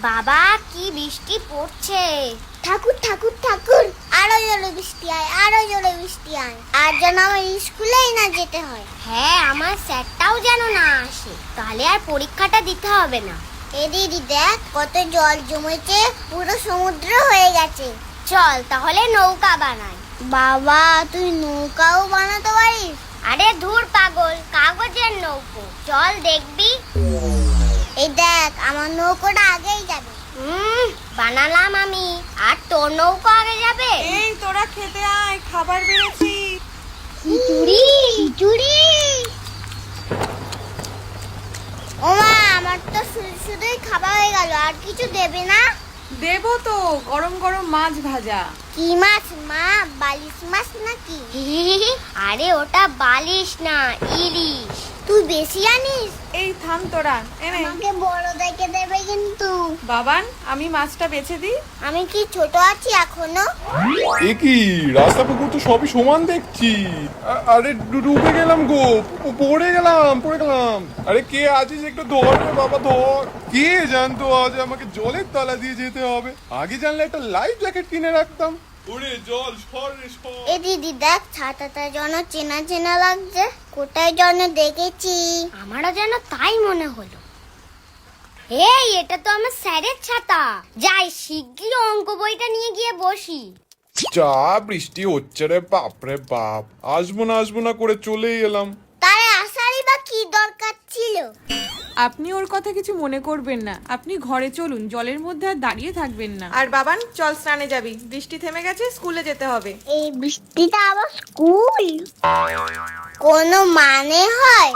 বাবা কি বৃষ্টি পড়ছে। ঠাকুর ঠাকুর ঠাকুর, আরো জোরে বৃষ্টি আয়, আরো জোরে বৃষ্টি আয়, আর যেন আমার স্কুলেই না যেতে হয়। হ্যাঁ, আমার স্যারটাও যেন না আসে, তাহলে আর পরীক্ষাটা দিতে হবে না। এ দিদি দেখ কত জল জমেছে, পুরো সমুদ্র হয়ে গেছে। চল তাহলে নৌকা বানাই। বাবা তুই নৌকাও বানাতে পারিস? আরে ধুর পাগল, কাগজের নৌকো, চল দেখবি। এই দেখ আমার নৌকোটা আগেই যাবে। বানালাম আমি, আর তোর নৌকো আগে যাবে। এই তোরা খেতে আয়, খাবার বেড়েছি। খিচুড়ি খিচুড়ি। ওমা আমার তো শুধুই খাবার হয়ে গেল, আর কিছু দেবে না? দেবো তো, গরম গরম মাছ ভাজা। কি মাছ মা, বালিশ মাছ নাকি? আরে ওটা বালিশ না, ইলিশ। তুই বেশি জানিস। এই থাম তোরা, এনে। আমাকে বড় দেখে দেবে কিন্তু। বাবান, আমি মাছটা বেছে দিই। আমি কি ছোট আছি এখনো? এ কি, রাস্তা পুকুর তো সবই সমান দেখছি। আরে ডুবে গেলাম গো, পড়ে গেলাম। আরে কে আছিস, একটু ধর রে বাবা, ধর। কে জানতো আজ আমাকে জলের তলা দিয়ে যেতে হবে। আগে জানলে একটা লাইফ জ্যাকেট কিনে রাখতাম। ওরে জল সর রে সর। এ দিদি দেখ ছাতাটা যেন চেনা চেনা লাগছে, কোথায় যেন দেখেছি। আমারও যেন তাই মনে হলো। এই এটা তো আমার স্যারের ছাতা। যাই শিগগির অঙ্ক বইটা নিয়ে গিয়ে বসি। যা বৃষ্টি হচ্ছে রে বাপরে বাপ, আসবো না করে চলেই এলাম। তারে আসারই বা কি দরকার ছিল? আপনি ওর কথা কিছু মনে করবেন না, আপনি ঘরে চলুন, জলের মধ্যে আর দাঁড়িয়ে থাকবেন না। আর বাবান চল, স্নানে যাবি, বৃষ্টি থেমে গেছে, স্কুলে যেতে হবে। এই বৃষ্টিটা আবার স্কুল, কোনো মানে হয়?